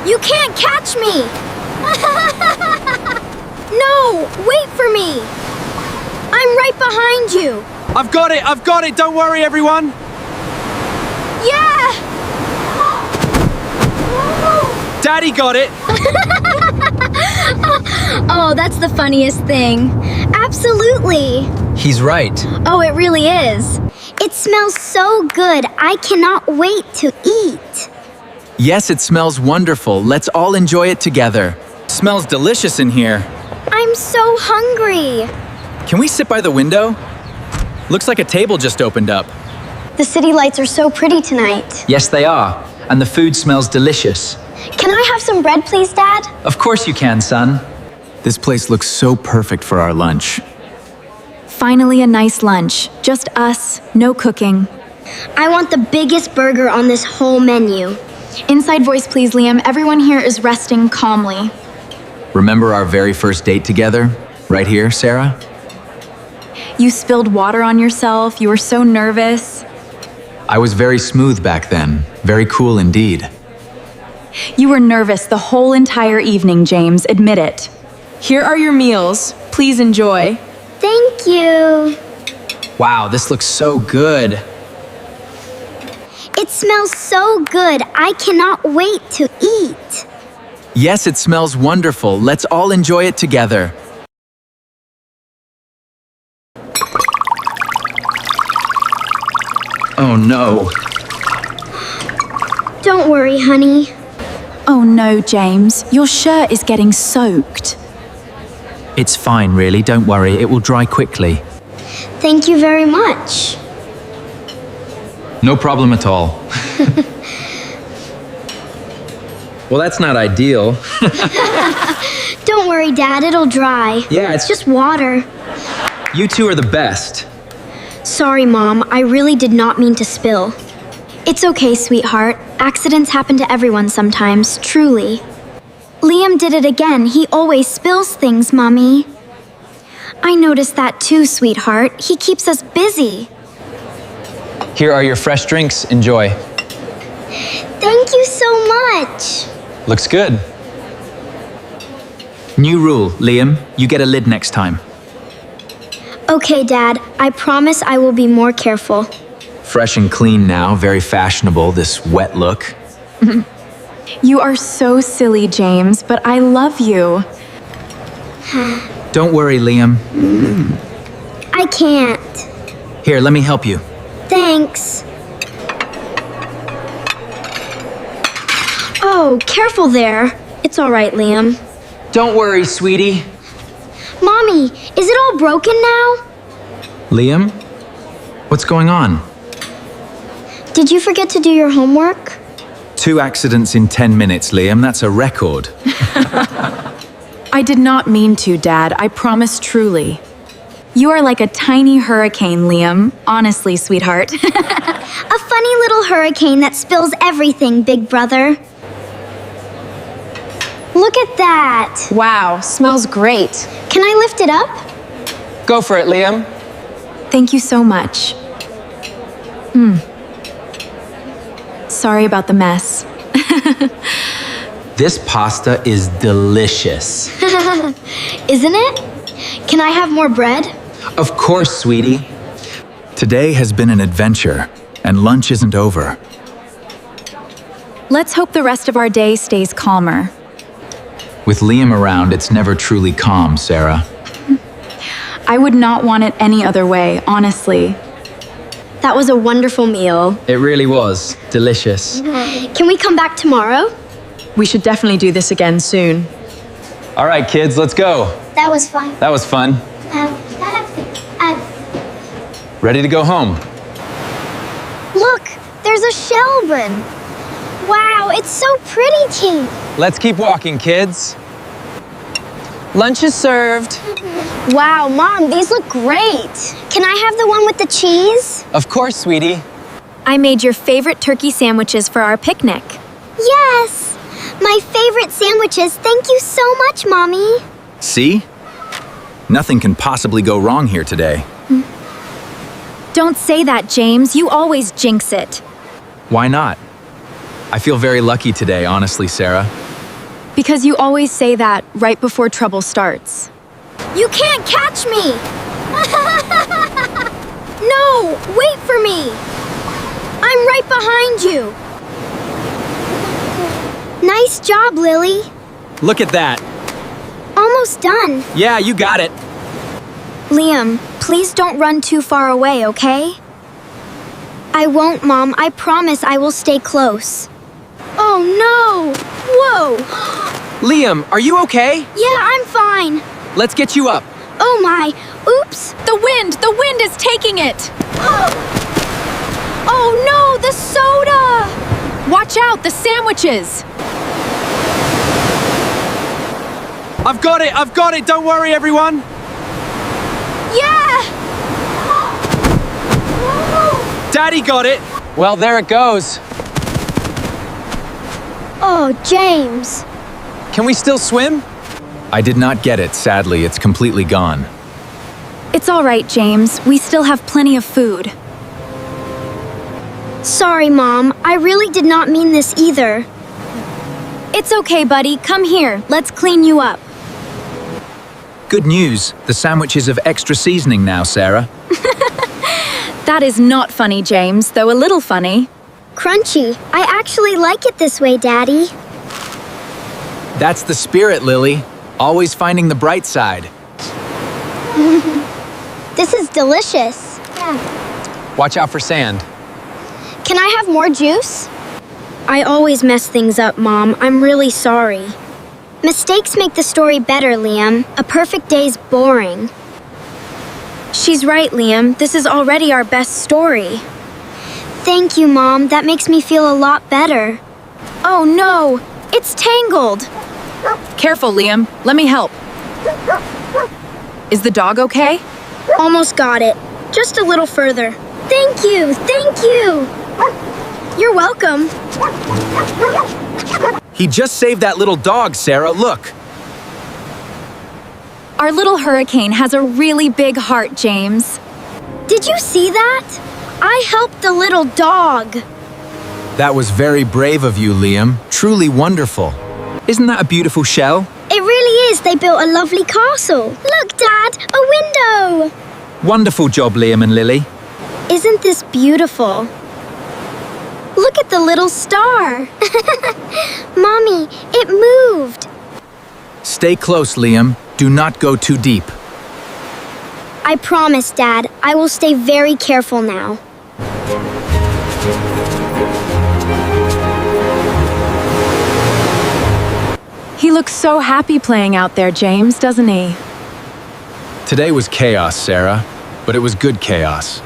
You can't catch me! No! Wait for me! I'm right behind you! I've got it! Don't worry, everyone! Yeah! Daddy got it! Oh, that's the funniest thing. Absolutely! He's right. Oh, it really is. It smells so good, I cannot wait to eat. Yes, it smells wonderful. Let's all enjoy it together. Smells delicious in here. I'm so hungry. Can we sit by the window? Looks like a table just opened up. The city lights are so pretty tonight. Yes, they are. And the food smells delicious. Can I have some bread, please, Dad? Of course you can, son. This place looks so perfect for our lunch. Finally a nice lunch. Just us, no cooking. I want the biggest burger on this whole menu. Inside voice, please, Liam. Everyone here is resting calmly. Remember our very first date together? Right here, Sarah? You spilled water on yourself. You were so nervous. I was very smooth back then. Very cool indeed. You were nervous the whole entire evening, James. Admit it. Here are your meals. Please enjoy. Thank you. Wow, this looks so good. It smells so good, I cannot wait to eat. Yes, it smells wonderful. Let's all enjoy it together. Oh no. Don't worry, honey. Oh no, James. Your shirt is getting soaked. It's fine, really. Don't worry. It will dry quickly. Thank you very much. No problem at all. Well, that's not ideal. Don't worry, Dad. It'll dry. Yeah, It's just water. You two are the best. Sorry, Mom. I really did not mean to spill. It's okay, sweetheart. Accidents happen to everyone sometimes, truly. Liam did it again. He always spills things, Mommy. I noticed that too, sweetheart. He keeps us busy. Here are your fresh drinks. Enjoy. Thank you so much. Looks good. New rule, Liam. You get a lid next time. Okay, Dad. I promise I will be more careful. Fresh and clean now. Very fashionable, this wet look. You are so silly, James, but I love you. Don't worry, Liam. I can't. Here, let me help you. Thanks. Oh, careful there. It's all right, Liam. Don't worry, sweetie. Mommy, is it all broken now? Liam? What's going on? Did you forget to do your homework? 2 accidents in 10 minutes, Liam. That's a record. I did not mean to, Dad. I promise truly. You are like a tiny hurricane, Liam. Honestly, sweetheart. A funny little hurricane that spills everything, big brother. Look at that. Wow, smells great. Can I lift it up? Go for it, Liam. Thank you so much. Sorry about the mess. This pasta is delicious. Isn't it? Can I have more bread? Of course, sweetie. Today has been an adventure, and lunch isn't over. Let's hope the rest of our day stays calmer. With Liam around, it's never truly calm, Sarah. I would not want it any other way, honestly. That was a wonderful meal. It really was. Delicious. Can we come back tomorrow? We should definitely do this again soon. All right, kids, let's go. That was fun. That was fun. Ready to go home? Look, there's a Shelburne. Wow, it's so pretty, King. Let's keep walking, kids. Lunch is served. Wow, Mom, these look great. Can I have the one with the cheese? Of course, sweetie. I made your favorite turkey sandwiches for our picnic. Yes! My favorite sandwiches. Thank you so much, Mommy. See? Nothing can possibly go wrong here today. Don't say that, James. You always jinx it. Why not? I feel very lucky today, honestly, Sarah. Because you always say that right before trouble starts. You can't catch me! No! Wait for me! I'm right behind you! Nice job, Lily. Look at that. Almost done. Yeah, you got it. Liam, please don't run too far away, okay? I won't, Mom. I promise I will stay close. Oh, no! Whoa! Liam, are you okay? Yeah, I'm fine. Let's get you up. Oh, my. Oops. The wind is taking it! Oh, no! The soda! Watch out, the sandwiches! I've got it, don't worry everyone. Yeah! Daddy got it. Well, there it goes. Oh, James. Can we still swim? I did not get it, sadly. It's completely gone. It's all right, James. We still have plenty of food. Sorry, Mom. I really did not mean this either. It's okay, buddy. Come here. Let's clean you up. Good news. The sandwiches have extra seasoning now, Sarah. That is not funny, James, though a little funny. Crunchy. I actually like it this way, Daddy. That's the spirit, Lily. Always finding the bright side. This is delicious. Watch out for sand. Can I have more juice? I always mess things up, Mom. I'm really sorry. Mistakes make the story better, Liam. A perfect day's boring. She's right, Liam. This is already our best story. Thank you, Mom. That makes me feel a lot better. Oh no! It's tangled! Careful, Liam. Let me help. Is the dog okay? Almost got it. Just a little further. Thank you! Thank you! You're welcome. He just saved that little dog, Sarah. Look. Our little hurricane has a really big heart, James. Did you see that? I helped the little dog. That was very brave of you, Liam. Truly wonderful. Isn't that a beautiful shell? It really is. They built a lovely castle. Look, Dad, a window. Wonderful job, Liam and Lily. Isn't this beautiful? Look at the little star. Mommy, it moved. Stay close, Liam. Do not go too deep. I promise, Dad. I will stay very careful now. He looks so happy playing out there, James, doesn't he? Today was chaos, Sarah, but it was good chaos.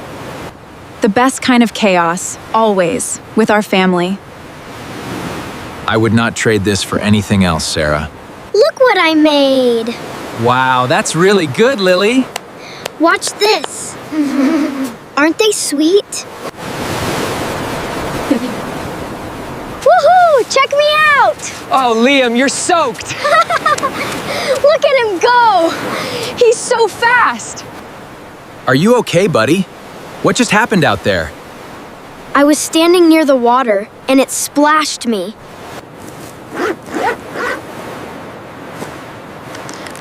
The best kind of chaos, always, with our family. I would not trade this for anything else, Sarah. Look what I made. Wow, that's really good, Lily. Watch this. Aren't they sweet? Woohoo! Check me out! Oh, Liam, you're soaked. Look at him go! He's so fast! Are you okay, buddy? What just happened out there? I was standing near the water, and it splashed me.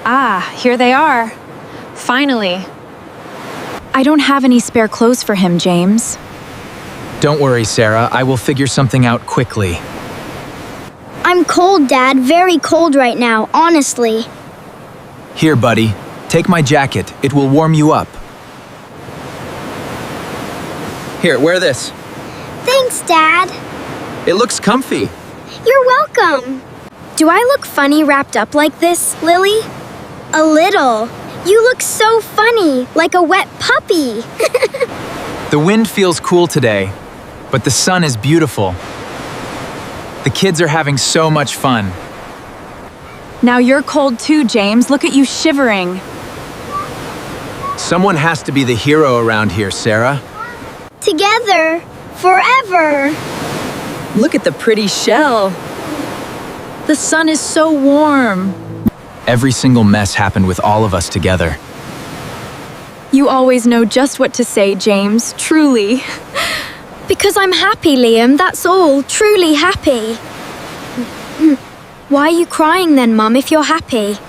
Ah, here they are. Finally. I don't have any spare clothes for him, James. Don't worry, Sarah. I will figure something out quickly. I'm cold, Dad. Very cold right now, honestly. Here, buddy. Take my jacket. It will warm you up. Here, wear this. Thanks, Dad. It looks comfy. You're welcome. Do I look funny wrapped up like this, Lily? A little. You look so funny, like a wet puppy. The wind feels cool today, but the sun is beautiful. The kids are having so much fun. Now you're cold too, James. Look at you shivering. Someone has to be the hero around here, Sarah. Together, forever. Look at the pretty shell. The sun is so warm. Every single mess happened with all of us together. You always know just what to say, James. Truly. Because I'm happy, Liam. That's all. Truly happy. Why are you crying then, Mom, if you're happy?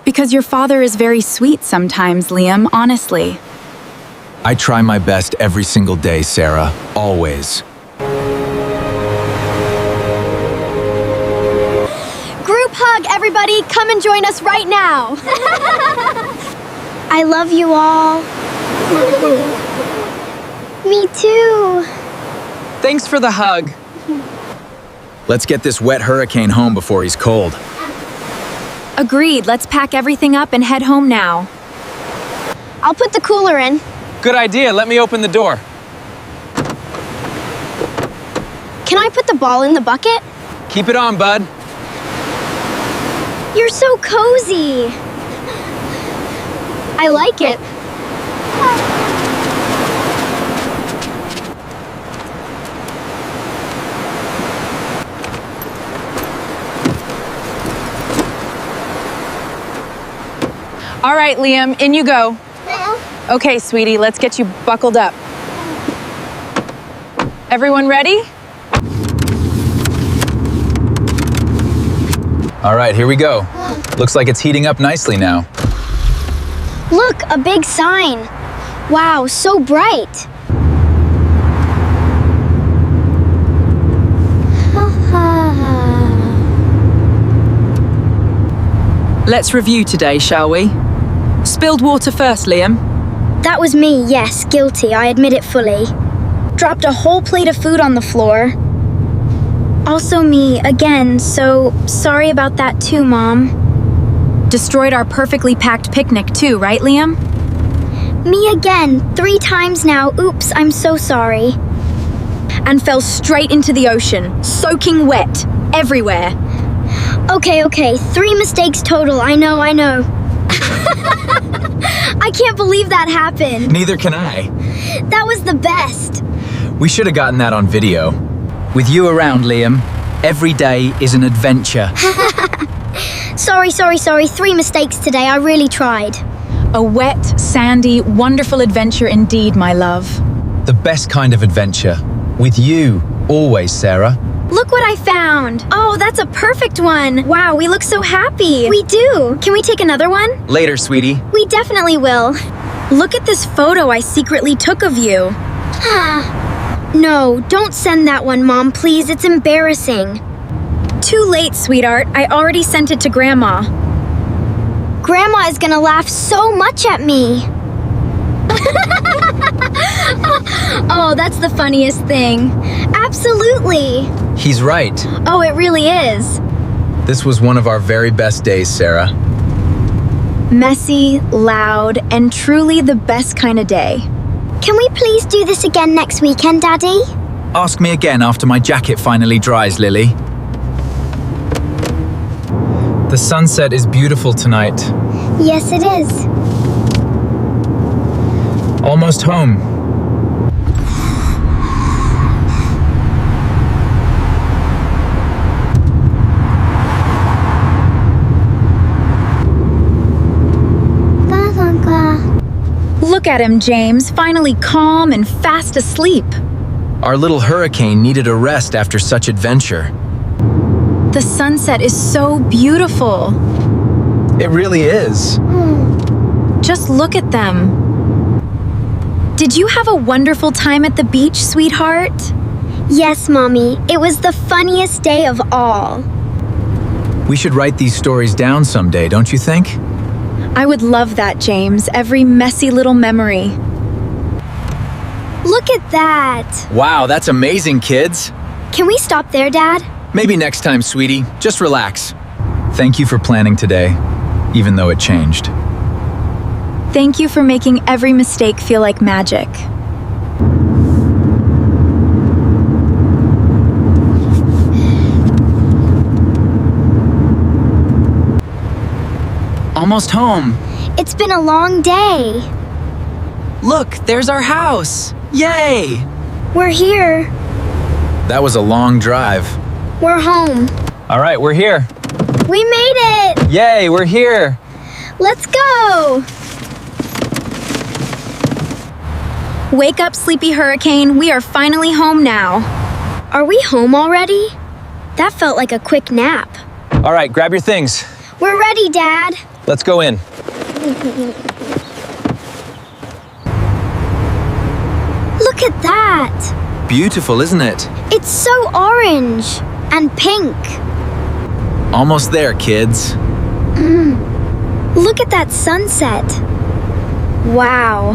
Because your father is very sweet sometimes, Liam, honestly. I try my best every single day, Sarah. Always. Group hug, everybody. Come and join us right now. I love you all. Me too. Thanks for the hug. Let's get this wet hurricane home before he's cold. Agreed, let's pack everything up and head home now. I'll put the cooler in. Good idea. Let me open the door. Can I put the ball in the bucket? Keep it on, bud. You're so cozy. I like it. All right, Liam, in you go. Okay, sweetie, let's get you buckled up. Everyone ready? All right, here we go. Looks like it's heating up nicely now. Look, a big sign. Wow, so bright. Let's review today, shall we? Spilled water first, Liam. That was me, yes, guilty, I admit it fully. Dropped a whole plate of food on the floor. Also me, again, so sorry about that too, Mom. Destroyed our perfectly packed picnic too, right, Liam? Me again, 3 times now. Oops, I'm so sorry. And fell straight into the ocean, soaking wet, everywhere. Okay, 3 mistakes total, I know. I can't believe that happened. Neither can I. That was the best. We should have gotten that on video. With you around, Liam, every day is an adventure. Sorry. 3 mistakes today, I really tried. A wet, sandy, wonderful adventure indeed, my love. The best kind of adventure. With you, always, Sarah. Look what I found. Oh, that's a perfect one. Wow, we look so happy. We do. Can we take another one? Later, sweetie. We definitely will. Look at this photo I secretly took of you. No, don't send that one, Mom, please. It's embarrassing. Too late, sweetheart. I already sent it to Grandma. Grandma is gonna laugh so much at me. Oh, that's the funniest thing. Absolutely. He's right. Oh, it really is. This was one of our very best days, Sarah. Messy, loud, and truly the best kind of day. Can we please do this again next weekend, Daddy? Ask me again after my jacket finally dries, Lily. The sunset is beautiful tonight. Yes, it is. Almost home. Look at him, James, finally calm and fast asleep. Our little hurricane needed a rest after such adventure. The sunset is so beautiful. It really is. Just look at them. Did you have a wonderful time at the beach, sweetheart? Yes, Mommy. It was the funniest day of all. We should write these stories down someday, don't you think? I would love that, James. Every messy little memory. Look at that. Wow, that's amazing, kids. Can we stop there, Dad? Maybe next time, sweetie. Just relax. Thank you for planning today, even though it changed. Thank you for making every mistake feel like magic. Almost home. It's been a long day. Look, there's our house. Yay! We're here. That was a long drive. We're home. All right, we're here. We made it. Yay, we're here. Let's go. Wake up, sleepy hurricane. We are finally home now. Are we home already? That felt like a quick nap. All right, grab your things. We're ready, Dad. Let's go in. Look at that. Beautiful, isn't it? It's so orange and pink. Almost there, kids. Look at that sunset. Wow.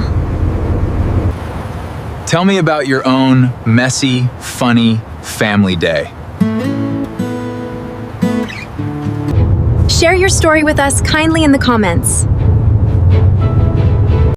Tell me about your own messy, funny family day. Share your story with us kindly in the comments.